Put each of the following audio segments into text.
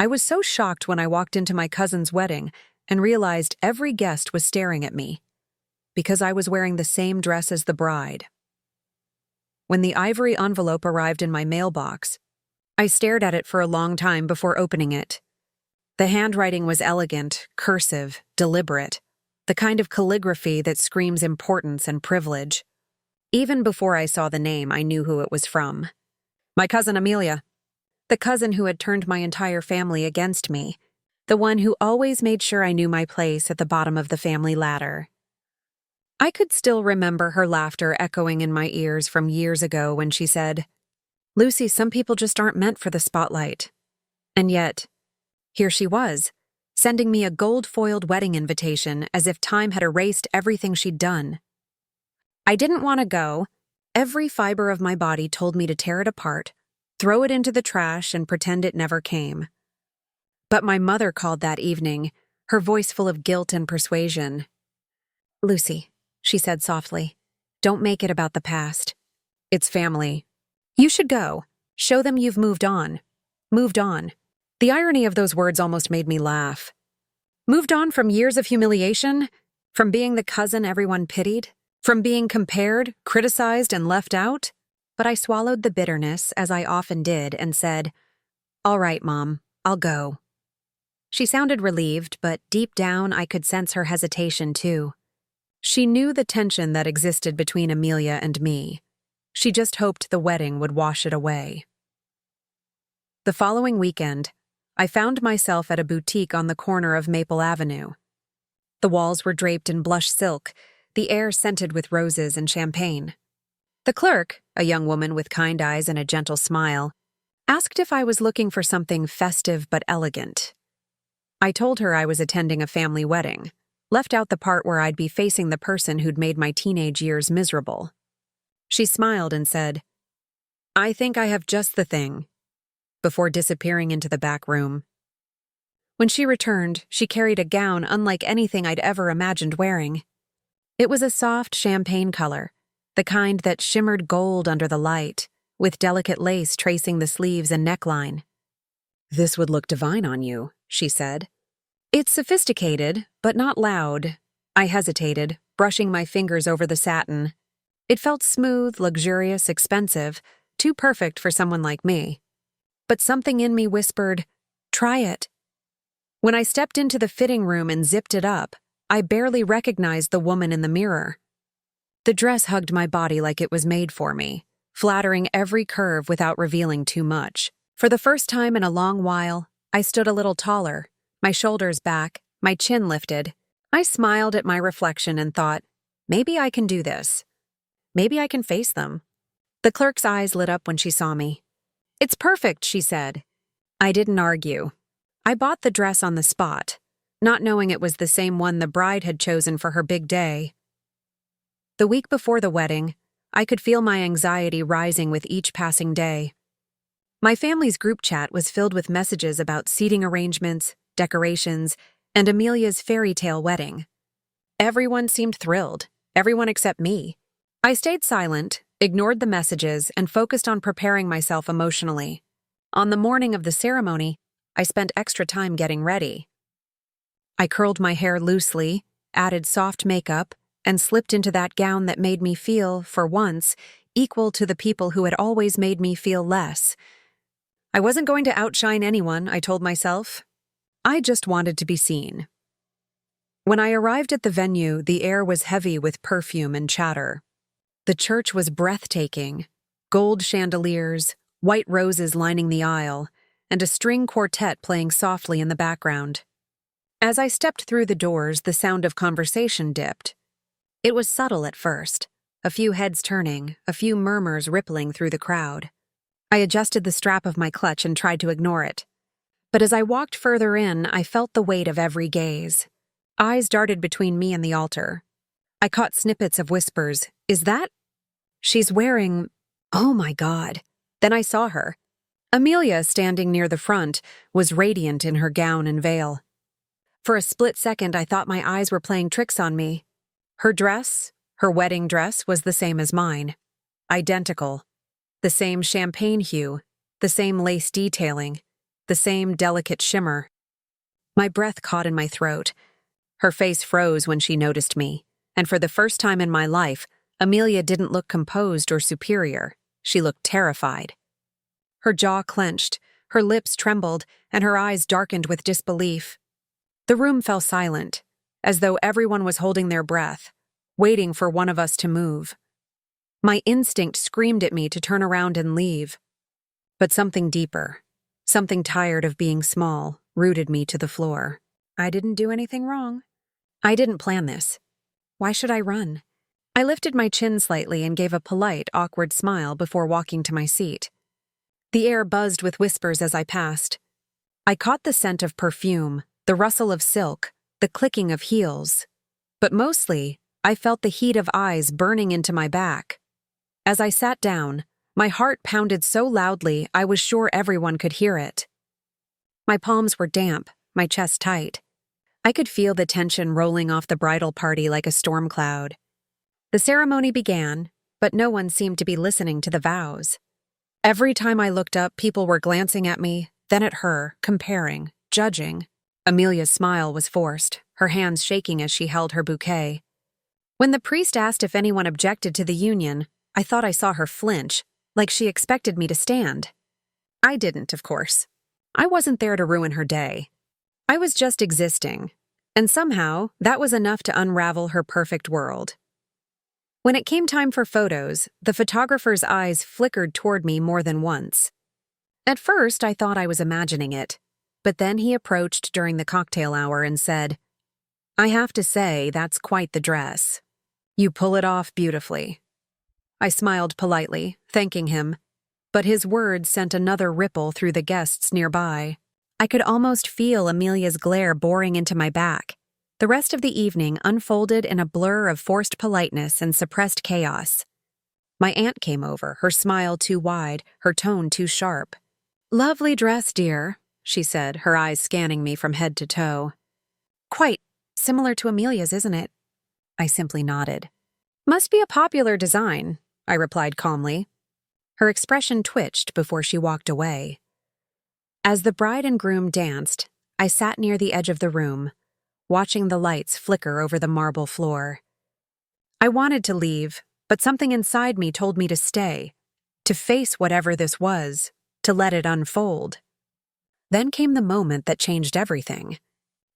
I was so shocked when I walked into my cousin's wedding and realized every guest was staring at me because I was wearing the same dress as the bride. When the ivory envelope arrived in my mailbox, I stared at it for a long time before opening it. The handwriting was elegant, cursive, deliberate, the kind of calligraphy that screams importance and privilege. Even before I saw the name, I knew who it was from. My cousin Amelia. The cousin who had turned my entire family against me. The one who always made sure I knew my place at the bottom of the family ladder. I could still remember her laughter echoing in my ears from years ago when she said, "Lucy, some people just aren't meant for the spotlight." And yet, here she was, sending me a gold-foiled wedding invitation as if time had erased everything she'd done. I didn't want to go. Every fiber of my body told me to tear it apart, throw it into the trash, and pretend it never came. But my mother called that evening, her voice full of guilt and persuasion. "Lucy," she said softly, "don't make it about the past. It's family. You should go. Show them you've moved on. Moved on." The irony of those words almost made me laugh. Moved on from years of humiliation? From being the cousin everyone pitied? From being compared, criticized, and left out? But I swallowed the bitterness, as I often did, and said, "All right, Mom, I'll go." She sounded relieved, but deep down I could sense her hesitation too. She knew the tension that existed between Amelia and me. She just hoped the wedding would wash it away. The following weekend, I found myself at a boutique on the corner of Maple Avenue. The walls were draped in blush silk, the air scented with roses and champagne. The clerk, a young woman with kind eyes and a gentle smile, asked if I was looking for something festive but elegant. I told her I was attending a family wedding, left out the part where I'd be facing the person who'd made my teenage years miserable. She smiled and said, "I think I have just the thing," before disappearing into the back room. When she returned, she carried a gown unlike anything I'd ever imagined wearing. It was a soft champagne color, the kind that shimmered gold under the light, with delicate lace tracing the sleeves and neckline. "This would look divine on you," she said. "It's sophisticated, but not loud." I hesitated, brushing my fingers over the satin. It felt smooth, luxurious, expensive, too perfect for someone like me. But something in me whispered, "Try it." When I stepped into the fitting room and zipped it up, I barely recognized the woman in the mirror. The dress hugged my body like it was made for me, flattering every curve without revealing too much. For the first time in a long while, I stood a little taller, my shoulders back, my chin lifted. I smiled at my reflection and thought, maybe I can do this. Maybe I can face them. The clerk's eyes lit up when she saw me. "It's perfect," she said. I didn't argue. I bought the dress on the spot, not knowing it was the same one the bride had chosen for her big day. The week before the wedding, I could feel my anxiety rising with each passing day. My family's group chat was filled with messages about seating arrangements, decorations, and Amelia's fairy tale wedding. Everyone seemed thrilled, everyone except me. I stayed silent, ignored the messages, and focused on preparing myself emotionally. On the morning of the ceremony, I spent extra time getting ready. I curled my hair loosely, added soft makeup, and slipped into that gown that made me feel, for once, equal to the people who had always made me feel less. I wasn't going to outshine anyone, I told myself. I just wanted to be seen. When I arrived at the venue, the air was heavy with perfume and chatter. The church was breathtaking. Gold chandeliers, white roses lining the aisle, and a string quartet playing softly in the background. As I stepped through the doors, the sound of conversation dipped. It was subtle at first, a few heads turning, a few murmurs rippling through the crowd. I adjusted the strap of my clutch and tried to ignore it. But as I walked further in, I felt the weight of every gaze. Eyes darted between me and the altar. I caught snippets of whispers. "Is that? She's wearing... Oh my God." Then I saw her. Amelia, standing near the front, was radiant in her gown and veil. For a split second, I thought my eyes were playing tricks on me. Her dress, her wedding dress, was the same as mine. Identical. The same champagne hue, the same lace detailing, the same delicate shimmer. My breath caught in my throat. Her face froze when she noticed me, and for the first time in my life, Amelia didn't look composed or superior. She looked terrified. Her jaw clenched, her lips trembled, and her eyes darkened with disbelief. The room fell silent, as though everyone was holding their breath, waiting for one of us to move. My instinct screamed at me to turn around and leave. But something deeper, something tired of being small, rooted me to the floor. I didn't do anything wrong. I didn't plan this. Why should I run? I lifted my chin slightly and gave a polite, awkward smile before walking to my seat. The air buzzed with whispers as I passed. I caught the scent of perfume, the rustle of silk, the clicking of heels. But mostly, I felt the heat of eyes burning into my back. As I sat down, my heart pounded so loudly I was sure everyone could hear it. My palms were damp, my chest tight. I could feel the tension rolling off the bridal party like a storm cloud. The ceremony began, but no one seemed to be listening to the vows. Every time I looked up, people were glancing at me, then at her, comparing, judging. Amelia's smile was forced, her hands shaking as she held her bouquet. When the priest asked if anyone objected to the union, I thought I saw her flinch, like she expected me to stand. I didn't, of course. I wasn't there to ruin her day. I was just existing, and somehow that was enough to unravel her perfect world. When it came time for photos, the photographer's eyes flickered toward me more than once. At first, I thought I was imagining it, but then he approached during the cocktail hour and said, "I have to say, that's quite the dress. You pull it off beautifully." I smiled politely, thanking him, but his words sent another ripple through the guests nearby. I could almost feel Amelia's glare boring into my back. The rest of the evening unfolded in a blur of forced politeness and suppressed chaos. My aunt came over, her smile too wide, her tone too sharp. "Lovely dress, dear," she said, her eyes scanning me from head to toe. "Quite similar to Amelia's, isn't it?" I simply nodded. "Must be a popular design," I replied calmly. Her expression twitched before she walked away. As the bride and groom danced, I sat near the edge of the room, watching the lights flicker over the marble floor. I wanted to leave, but something inside me told me to stay, to face whatever this was, to let it unfold. Then came the moment that changed everything.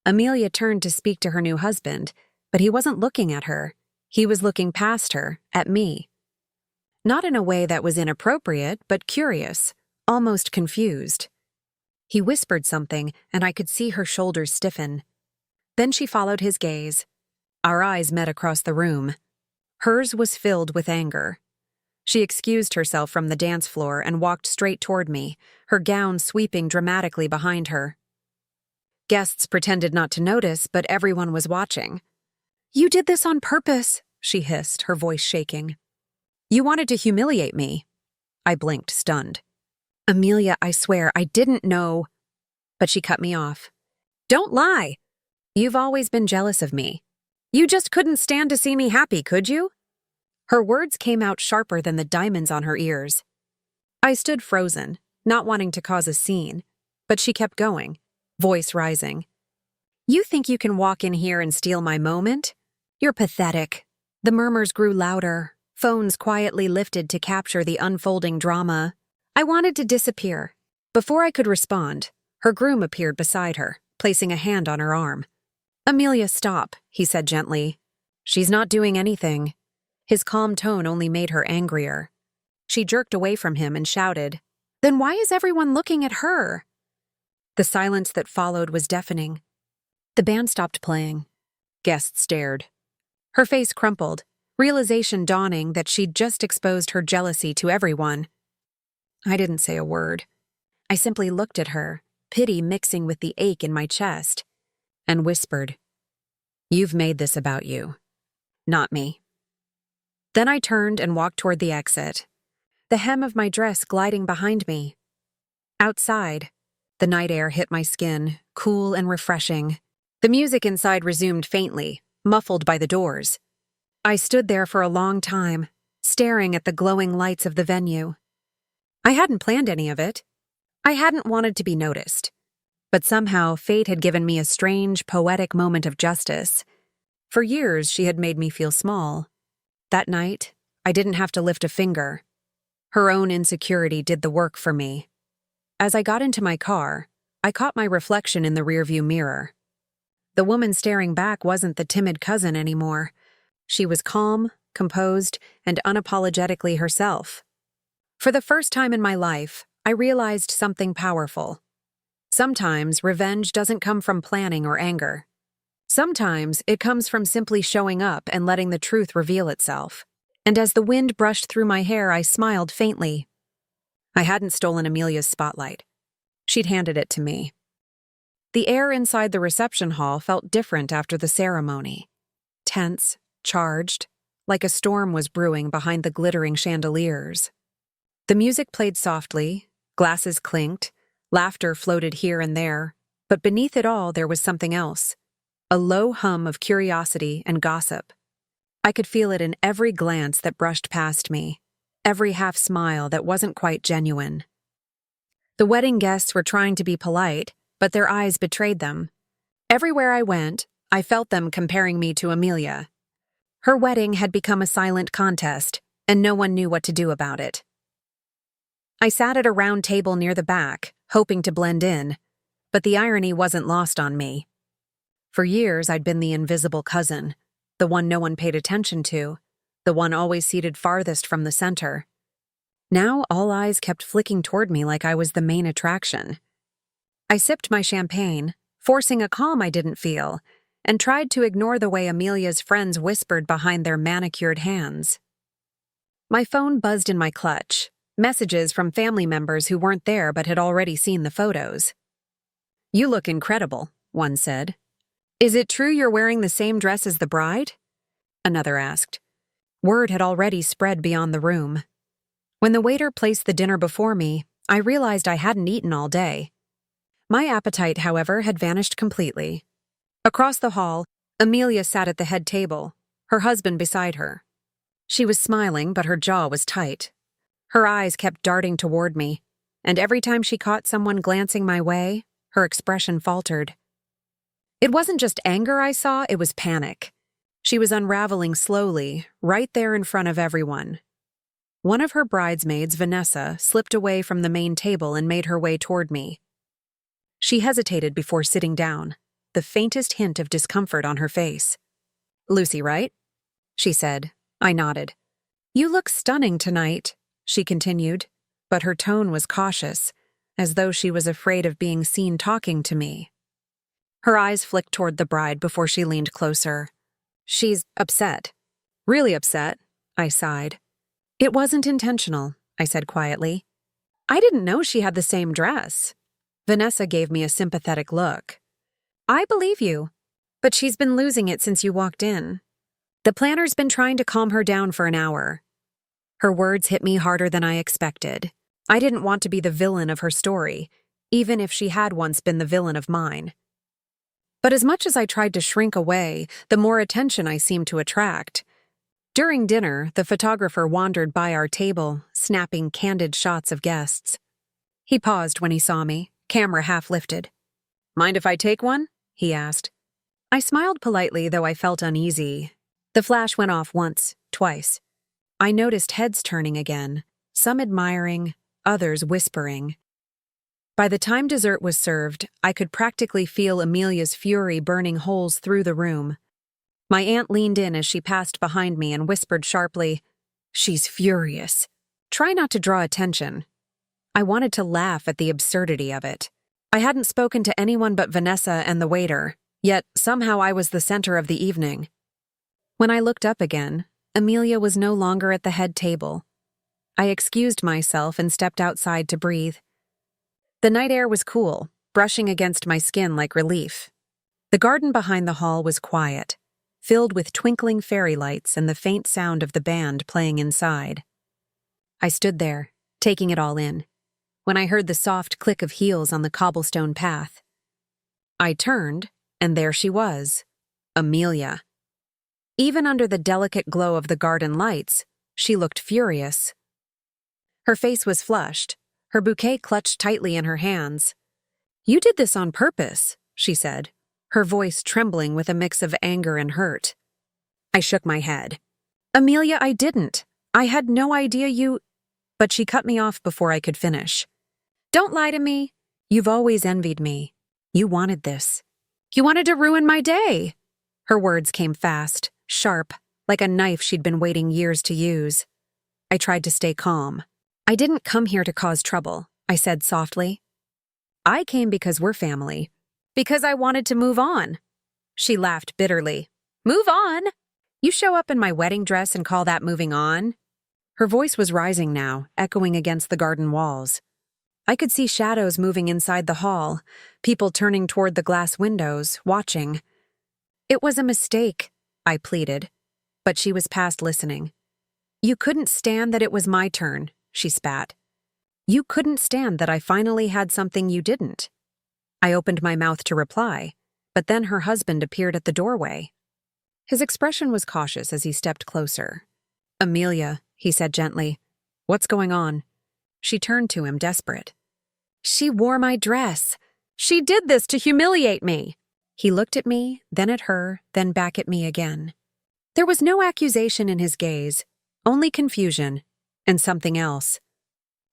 Amelia turned to speak to her new husband, but he wasn't looking at her. He was looking past her, at me. Not in a way that was inappropriate, but curious, almost confused. He whispered something, and I could see her shoulders stiffen. Then she followed his gaze. Our eyes met across the room. Hers was filled with anger. She excused herself from the dance floor and walked straight toward me, her gown sweeping dramatically behind her. Guests pretended not to notice, but everyone was watching. "You did this on purpose," she hissed, her voice shaking. "You wanted to humiliate me." I blinked, stunned. "Amelia, I swear, I didn't know." But she cut me off. "Don't lie. You've always been jealous of me. You just couldn't stand to see me happy, could you?" Her words came out sharper than the diamonds on her ears. I stood frozen, not wanting to cause a scene, but she kept going, voice rising. "You think you can walk in here and steal my moment? You're pathetic." The murmurs grew louder, phones quietly lifted to capture the unfolding drama. I wanted to disappear. Before I could respond, her groom appeared beside her, placing a hand on her arm. "Amelia, stop," he said gently. "She's not doing anything." His calm tone only made her angrier. She jerked away from him and shouted, "Then why is everyone looking at her?" The silence that followed was deafening. The band stopped playing. Guests stared. Her face crumpled, realization dawning that she'd just exposed her jealousy to everyone. I didn't say a word. I simply looked at her, pity mixing with the ache in my chest, and whispered, "You've made this about you, not me." Then I turned and walked toward the exit, the hem of my dress gliding behind me. Outside, the night air hit my skin, cool and refreshing. The music inside resumed faintly, muffled by the doors. I stood there for a long time, staring at the glowing lights of the venue. I hadn't planned any of it. I hadn't wanted to be noticed, but somehow fate had given me a strange, poetic moment of justice. For years, she had made me feel small. That night, I didn't have to lift a finger. Her own insecurity did the work for me. As I got into my car, I caught my reflection in the rearview mirror. The woman staring back wasn't the timid cousin anymore. She was calm, composed, and unapologetically herself. For the first time in my life, I realized something powerful. Sometimes revenge doesn't come from planning or anger. Sometimes it comes from simply showing up and letting the truth reveal itself. And as the wind brushed through my hair, I smiled faintly. I hadn't stolen Amelia's spotlight. She'd handed it to me. The air inside the reception hall felt different after the ceremony. Tense, charged, like a storm was brewing behind the glittering chandeliers. The music played softly, glasses clinked, laughter floated here and there, but beneath it all there was something else. A low hum of curiosity and gossip. I could feel it in every glance that brushed past me, every half-smile that wasn't quite genuine. The wedding guests were trying to be polite, but their eyes betrayed them. Everywhere I went, I felt them comparing me to Amelia. Her wedding had become a silent contest, and no one knew what to do about it. I sat at a round table near the back, hoping to blend in, but the irony wasn't lost on me. For years, I'd been the invisible cousin, the one no one paid attention to, the one always seated farthest from the center. Now, all eyes kept flicking toward me like I was the main attraction. I sipped my champagne, forcing a calm I didn't feel, and tried to ignore the way Amelia's friends whispered behind their manicured hands. My phone buzzed in my clutch, messages from family members who weren't there but had already seen the photos. "You look incredible," one said. "Is it true you're wearing the same dress as the bride?" Another asked. Word had already spread beyond the room. When the waiter placed the dinner before me, I realized I hadn't eaten all day. My appetite, however, had vanished completely. Across the hall, Amelia sat at the head table, her husband beside her. She was smiling, but her jaw was tight. Her eyes kept darting toward me, and every time she caught someone glancing my way, her expression faltered. It wasn't just anger I saw, it was panic. She was unraveling slowly, right there in front of everyone. One of her bridesmaids, Vanessa, slipped away from the main table and made her way toward me. She hesitated before sitting down, the faintest hint of discomfort on her face. "Lucy, right?" she said. I nodded. "You look stunning tonight," she continued, but her tone was cautious, as though she was afraid of being seen talking to me. Her eyes flicked toward the bride before she leaned closer. "She's upset." "Really upset?" I sighed. "It wasn't intentional," I said quietly. "I didn't know she had the same dress." Vanessa gave me a sympathetic look. "I believe you, but she's been losing it since you walked in. The planner's been trying to calm her down for an hour." Her words hit me harder than I expected. I didn't want to be the villain of her story, even if she had once been the villain of mine. But as much as I tried to shrink away, the more attention I seemed to attract. During dinner, the photographer wandered by our table, snapping candid shots of guests. He paused when he saw me, camera half lifted. "Mind if I take one?" he asked. I smiled politely, though I felt uneasy. The flash went off once, twice. I noticed heads turning again, some admiring, others whispering. By the time dessert was served, I could practically feel Amelia's fury burning holes through the room. My aunt leaned in as she passed behind me and whispered sharply, "She's furious. Try not to draw attention." I wanted to laugh at the absurdity of it. I hadn't spoken to anyone but Vanessa and the waiter, yet somehow I was the center of the evening. When I looked up again, Amelia was no longer at the head table. I excused myself and stepped outside to breathe. The night air was cool, brushing against my skin like relief. The garden behind the hall was quiet, filled with twinkling fairy lights and the faint sound of the band playing inside. I stood there, taking it all in, when I heard the soft click of heels on the cobblestone path. I turned, and there she was, Amelia. Even under the delicate glow of the garden lights, she looked furious. Her face was flushed, her bouquet clutched tightly in her hands. "You did this on purpose," she said, her voice trembling with a mix of anger and hurt. I shook my head. "Amelia, I didn't. I had no idea you—" But she cut me off before I could finish. "Don't lie to me. You've always envied me. You wanted this. You wanted to ruin my day." Her words came fast, sharp, like a knife she'd been waiting years to use. I tried to stay calm. "I didn't come here to cause trouble," I said softly. "I came because we're family. Because I wanted to move on." She laughed bitterly. "Move on? You show up in my wedding dress and call that moving on?" Her voice was rising now, echoing against the garden walls. I could see shadows moving inside the hall, people turning toward the glass windows, watching. "It was a mistake," I pleaded, but she was past listening. "You couldn't stand that it was my turn," she spat. "You couldn't stand that I finally had something you didn't." I opened my mouth to reply, but then her husband appeared at the doorway. His expression was cautious as he stepped closer. "Amelia," he said gently, "what's going on?" She turned to him, desperate. "She wore my dress. She did this to humiliate me." He looked at me, then at her, then back at me again. There was no accusation in his gaze, only confusion, and something else.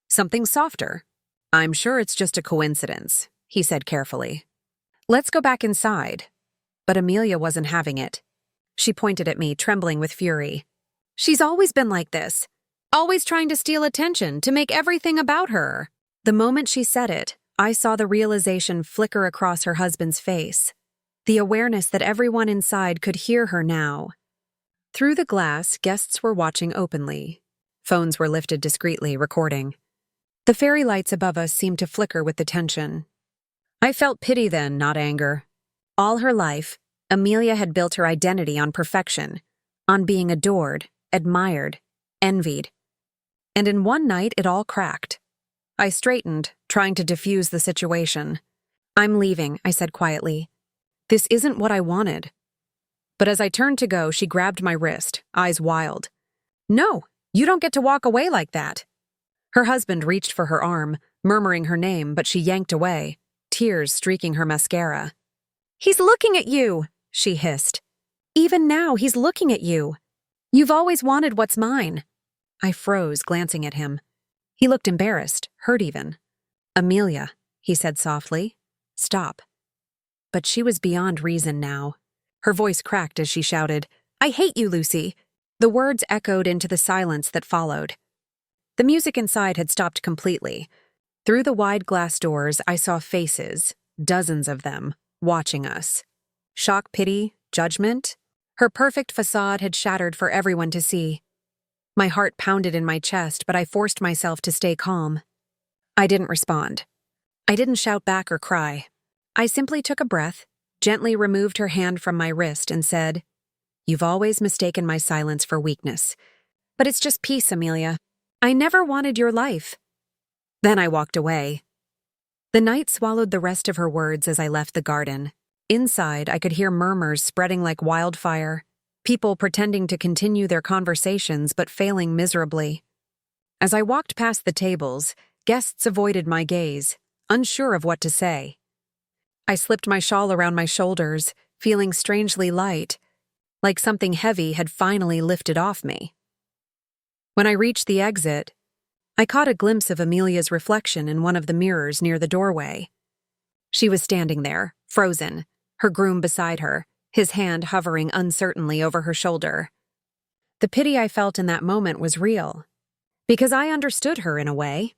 Something softer. "I'm sure it's just a coincidence," he said carefully. "Let's go back inside." But Amelia wasn't having it. She pointed at me, trembling with fury. "She's always been like this. Always trying to steal attention, to make everything about her." The moment she said it, I saw the realization flicker across her husband's face. The awareness that everyone inside could hear her now. Through the glass, guests were watching openly. Phones were lifted discreetly, recording. The fairy lights above us seemed to flicker with the tension. I felt pity then, not anger. All her life, Amelia had built her identity on perfection, on being adored, admired, envied. And in one night, it all cracked. I straightened, trying to diffuse the situation. "I'm leaving," I said quietly. "This isn't what I wanted." But as I turned to go, she grabbed my wrist, eyes wild. "No, you don't get to walk away like that." Her husband reached for her arm, murmuring her name, but she yanked away, tears streaking her mascara. "He's looking at you," she hissed. "Even now, he's looking at you. You've always wanted what's mine." I froze, glancing at him. He looked embarrassed, hurt even. "Amelia," he said softly, "stop." But she was beyond reason now. Her voice cracked as she shouted, "I hate you, Lucy." The words echoed into the silence that followed. The music inside had stopped completely. Through the wide glass doors, I saw faces, dozens of them, watching us. Shock, pity, judgment. Her perfect facade had shattered for everyone to see. My heart pounded in my chest, but I forced myself to stay calm. I didn't respond. I didn't shout back or cry. I simply took a breath, gently removed her hand from my wrist, and said, "You've always mistaken my silence for weakness. But it's just peace, Amelia. I never wanted your life." Then I walked away. The night swallowed the rest of her words as I left the garden. Inside, I could hear murmurs spreading like wildfire, people pretending to continue their conversations but failing miserably. As I walked past the tables, guests avoided my gaze, unsure of what to say. I slipped my shawl around my shoulders, feeling strangely light, like something heavy had finally lifted off me. When I reached the exit, I caught a glimpse of Amelia's reflection in one of the mirrors near the doorway. She was standing there, frozen, her groom beside her, his hand hovering uncertainly over her shoulder. The pity I felt in that moment was real, because I understood her in a way.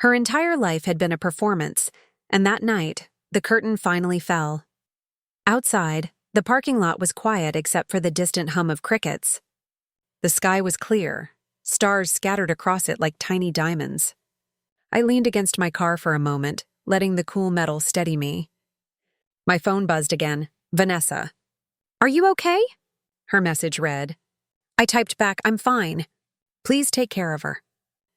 Her entire life had been a performance, and that night, the curtain finally fell. Outside, the parking lot was quiet except for the distant hum of crickets. The sky was clear, stars scattered across it like tiny diamonds. I leaned against my car for a moment, letting the cool metal steady me. My phone buzzed again. "Vanessa." "Are you okay?" her message read. I typed back, "I'm fine. Please take care of her."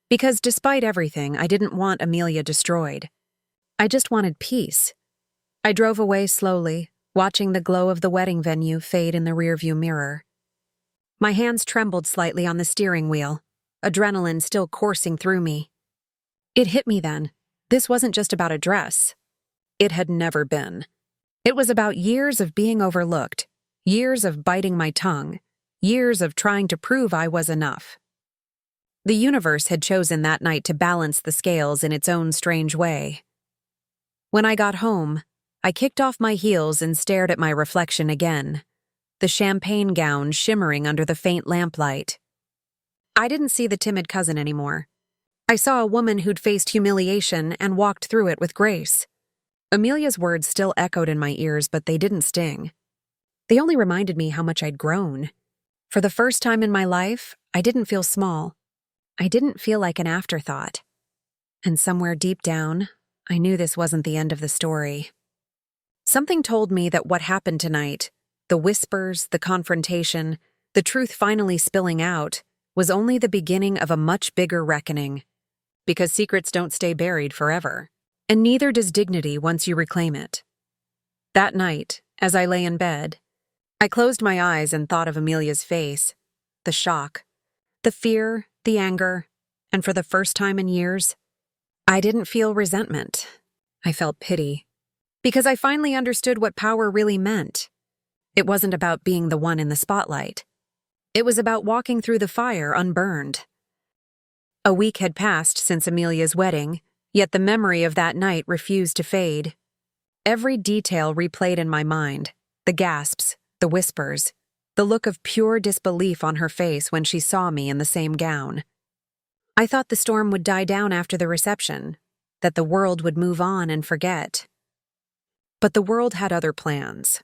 Because despite everything, I didn't want Amelia destroyed. I just wanted peace. I drove away slowly, watching the glow of the wedding venue fade in the rearview mirror. My hands trembled slightly on the steering wheel, adrenaline still coursing through me. It hit me then, This wasn't just about a dress. It had never been. It was about years of being overlooked, years of biting my tongue, years of trying to prove I was enough. The universe had chosen that night to balance the scales in its own strange way. When I got home, I kicked off my heels and stared at my reflection again, the champagne gown shimmering under the faint lamplight. I didn't see the timid cousin anymore. I saw a woman who'd faced humiliation and walked through it with grace. Amelia's words still echoed in my ears, but they didn't sting. They only reminded me how much I'd grown. For the first time in my life, I didn't feel small. I didn't feel like an afterthought. And somewhere deep down, I knew this wasn't the end of the story. Something told me that what happened tonight, the whispers, the confrontation, the truth finally spilling out, was only the beginning of a much bigger reckoning. Because secrets don't stay buried forever, and neither does dignity once you reclaim it. That night, as I lay in bed, I closed my eyes and thought of Amelia's face, the shock, the fear, the anger, and for the first time in years, I didn't feel resentment. I felt pity. Because I finally understood what power really meant. It wasn't about being the one in the spotlight. It was about walking through the fire unburned. A week had passed since Amelia's wedding, yet the memory of that night refused to fade. Every detail replayed in my mind, the gasps, the whispers, the look of pure disbelief on her face when she saw me in the same gown. I thought the storm would die down after the reception, that the world would move on and forget. But the world had other plans.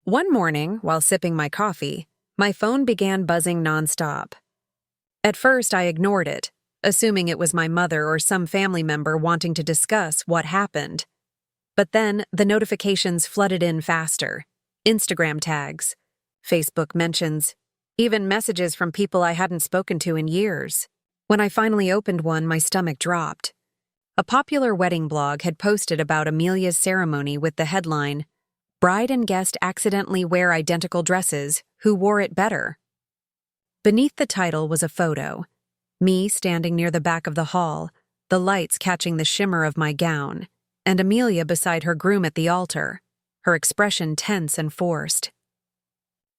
One morning, while sipping my coffee, my phone began buzzing nonstop. At first, I ignored it, assuming it was my mother or some family member wanting to discuss what happened. But then, the notifications flooded in faster. Instagram tags, Facebook mentions, even messages from people I hadn't spoken to in years. When I finally opened one, my stomach dropped. A popular wedding blog had posted about Amelia's ceremony with the headline, "Bride and guest accidentally wear identical dresses, who wore it better?" Beneath the title was a photo, me standing near the back of the hall, the lights catching the shimmer of my gown, and Amelia beside her groom at the altar, her expression tense and forced.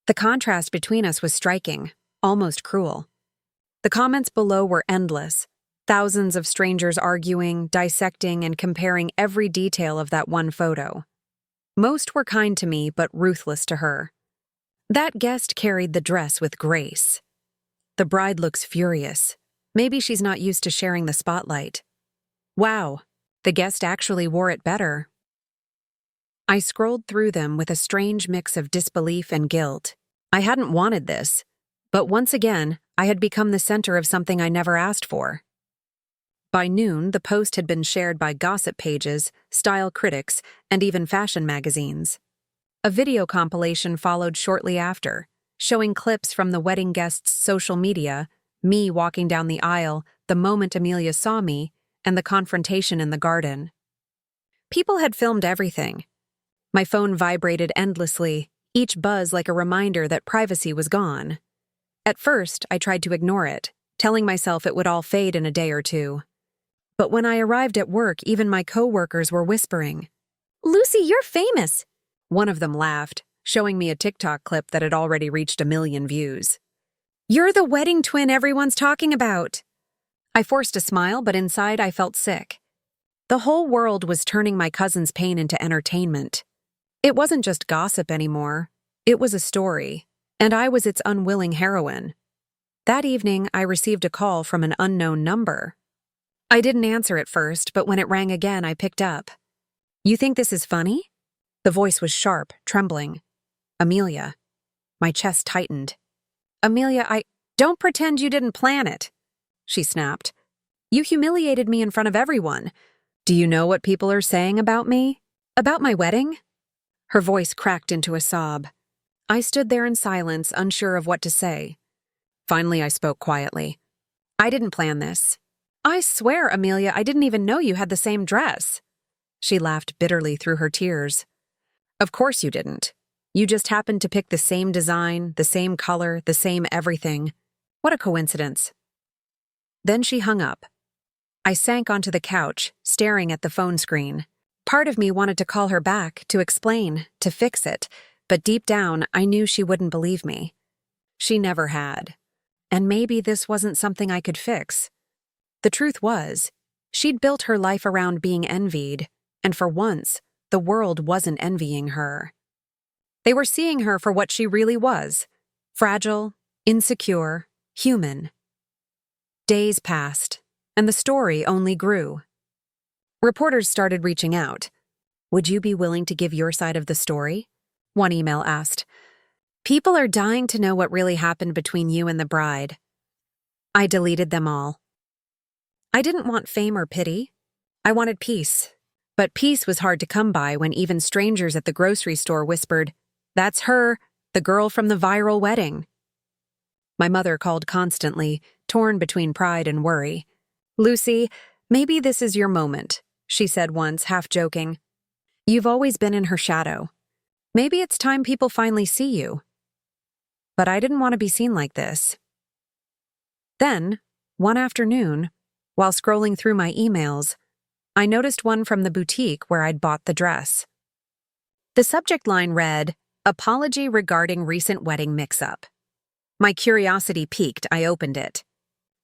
The contrast between us was striking, almost cruel. The comments below were endless, thousands of strangers arguing, dissecting, and comparing every detail of that one photo. Most were kind to me, but ruthless to her. That guest carried the dress with grace. The bride looks furious. Maybe she's not used to sharing the spotlight. Wow, the guest actually wore it better. I scrolled through them with a strange mix of disbelief and guilt. I hadn't wanted this, but once again, I had become the center of something I never asked for. By noon, the post had been shared by gossip pages, style critics, and even fashion magazines. A video compilation followed shortly after, showing clips from the wedding guests' social media, me walking down the aisle the moment Amelia saw me, and the confrontation in the garden. People had filmed everything. My phone vibrated endlessly, each buzz like a reminder that privacy was gone. At first, I tried to ignore it, telling myself it would all fade in a day or two. But when I arrived at work, even my co-workers were whispering, "Lucy, you're famous!" One of them laughed, showing me a TikTok clip that had already reached 1 million views. "You're the wedding twin everyone's talking about!" I forced a smile, but inside I felt sick. The whole world was turning my cousin's pain into entertainment. It wasn't just gossip anymore. It was a story, and I was its unwilling heroine. That evening, I received a call from an unknown number. I didn't answer at first, but when it rang again, I picked up. "You think this is funny?" The voice was sharp, trembling. "Amelia." My chest tightened. "Amelia, don't pretend you didn't plan it," she snapped. "You humiliated me in front of everyone. Do you know what people are saying about me? About my wedding?" Her voice cracked into a sob. I stood there in silence, unsure of what to say. Finally, I spoke quietly. "I didn't plan this. I swear, Amelia, I didn't even know you had the same dress." She laughed bitterly through her tears. "Of course you didn't. You just happened to pick the same design, the same color, the same everything. What a coincidence." Then she hung up. I sank onto the couch, staring at the phone screen. Part of me wanted to call her back, to explain, to fix it, but deep down, I knew she wouldn't believe me. She never had. And maybe this wasn't something I could fix. The truth was, she'd built her life around being envied, and for once, the world wasn't envying her. They were seeing her for what she really was: fragile, insecure, human. Days passed, and the story only grew. Reporters started reaching out. "Would you be willing to give your side of the story?" one email asked. "People are dying to know what really happened between you and the bride." I deleted them all. I didn't want fame or pity. I wanted peace. But peace was hard to come by when even strangers at the grocery store whispered, "That's her, the girl from the viral wedding." My mother called constantly, torn between pride and worry. "Lucy, maybe this is your moment," she said once, half joking. "You've always been in her shadow. Maybe it's time people finally see you." But I didn't want to be seen like this. Then, one afternoon, while scrolling through my emails, I noticed one from the boutique where I'd bought the dress. The subject line read, "Apology regarding recent wedding mix-up." My curiosity piqued. I opened it.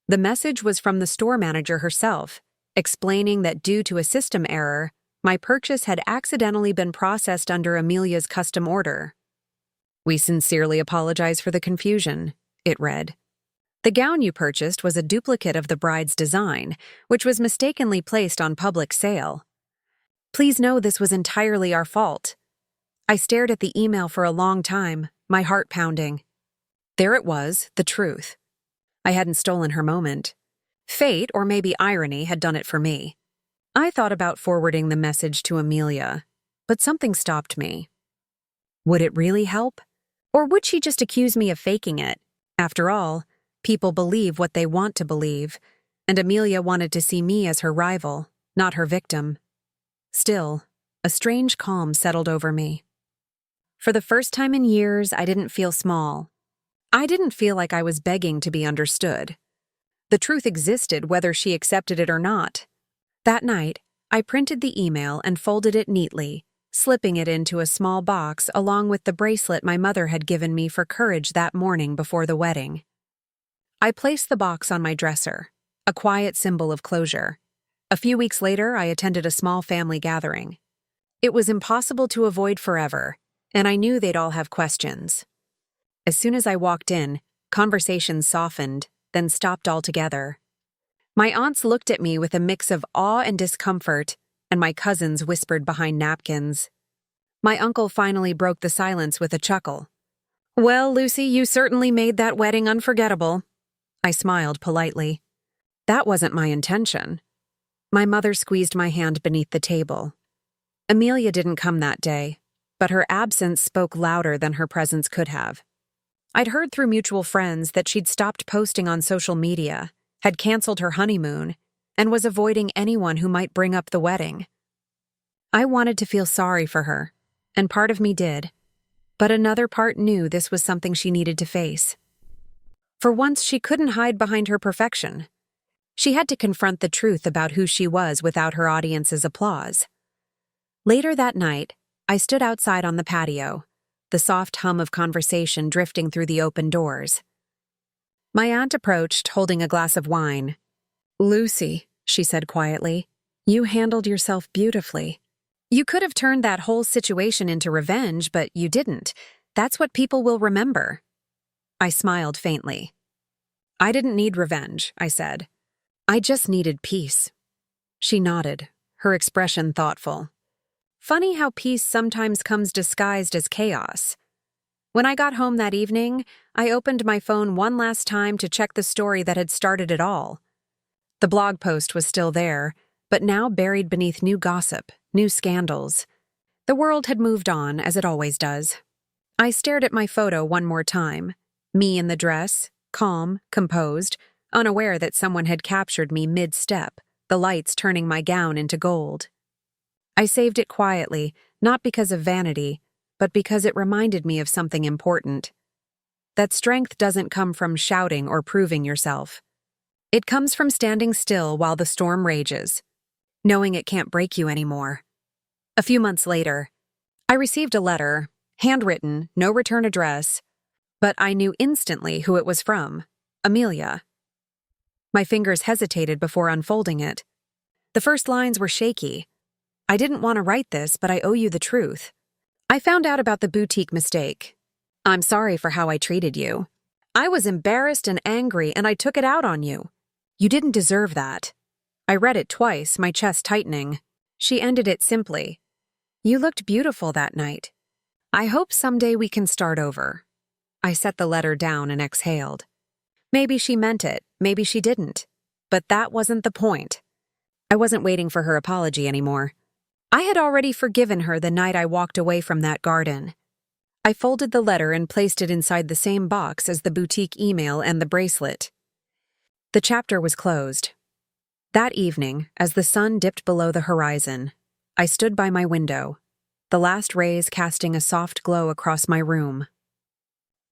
The message was from the store manager herself, explaining that due to a system error, my purchase had accidentally been processed under Amelia's custom order. "We sincerely apologize for the confusion," it read. "The gown you purchased was a duplicate of the bride's design, which was mistakenly placed on public sale. Please know this was entirely our fault." I stared at the email for a long time, my heart pounding. There it was, the truth. I hadn't stolen her moment. Fate, or maybe irony, had done it for me. I thought about forwarding the message to Amelia, but something stopped me. Would it really help? Or would she just accuse me of faking it? After all, people believe what they want to believe, and Amelia wanted to see me as her rival, not her victim. Still, a strange calm settled over me. For the first time in years, I didn't feel small. I didn't feel like I was begging to be understood. The truth existed whether she accepted it or not. That night, I printed the email and folded it neatly, slipping it into a small box along with the bracelet my mother had given me for courage that morning before the wedding. I placed the box on my dresser, a quiet symbol of closure. A few weeks later, I attended a small family gathering. It was impossible to avoid forever, and I knew they'd all have questions. As soon as I walked in, conversations softened, then stopped altogether. My aunts looked at me with a mix of awe and discomfort, and my cousins whispered behind napkins. My uncle finally broke the silence with a chuckle. "Well, Lucy, you certainly made that wedding unforgettable." I smiled politely. "That wasn't my intention." My mother squeezed my hand beneath the table. Amelia didn't come that day, but her absence spoke louder than her presence could have. I'd heard through mutual friends that she'd stopped posting on social media, had canceled her honeymoon, and was avoiding anyone who might bring up the wedding. I wanted to feel sorry for her, and part of me did, but another part knew this was something she needed to face. For once, she couldn't hide behind her perfection. She had to confront the truth about who she was without her audience's applause. Later that night, I stood outside on the patio, the soft hum of conversation drifting through the open doors. My aunt approached, holding a glass of wine. "Lucy," she said quietly, "you handled yourself beautifully. You could have turned that whole situation into revenge, but you didn't. That's what people will remember." I smiled faintly. "I didn't need revenge," I said. "I just needed peace." She nodded, her expression thoughtful. Funny how peace sometimes comes disguised as chaos. When I got home that evening, I opened my phone one last time to check the story that had started it all. The blog post was still there, but now buried beneath new gossip, new scandals. The world had moved on, as it always does. I stared at my photo one more time, me in the dress, calm, composed, unaware that someone had captured me mid-step, the lights turning my gown into gold. I saved it quietly, not because of vanity, but because it reminded me of something important. That strength doesn't come from shouting or proving yourself. It comes from standing still while the storm rages, knowing it can't break you anymore. A few months later, I received a letter, handwritten, no return address, but I knew instantly who it was from: Amelia. My fingers hesitated before unfolding it. The first lines were shaky. "I didn't want to write this, but I owe you the truth. I found out about the boutique mistake. I'm sorry for how I treated you. I was embarrassed and angry, and I took it out on you. You didn't deserve that." I read it twice, my chest tightening. She ended it simply: "You looked beautiful that night. I hope someday we can start over." I set the letter down and exhaled. Maybe she meant it, maybe she didn't. But that wasn't the point. I wasn't waiting for her apology anymore. I had already forgiven her the night I walked away from that garden. I folded the letter and placed it inside the same box as the boutique email and the bracelet. The chapter was closed. That evening, as the sun dipped below the horizon, I stood by my window, the last rays casting a soft glow across my room.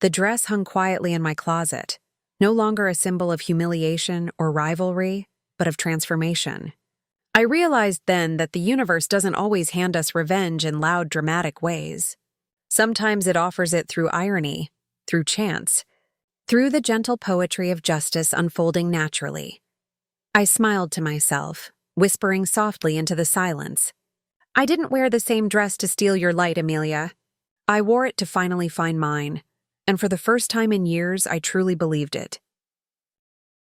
The dress hung quietly in my closet, no longer a symbol of humiliation or rivalry, but of transformation. I realized then that the universe doesn't always hand us revenge in loud, dramatic ways. Sometimes it offers it through irony, through chance, through the gentle poetry of justice unfolding naturally. I smiled to myself, whispering softly into the silence. "I didn't wear the same dress to steal your light, Amelia. I wore it to finally find mine, and for the first time in years, I truly believed it.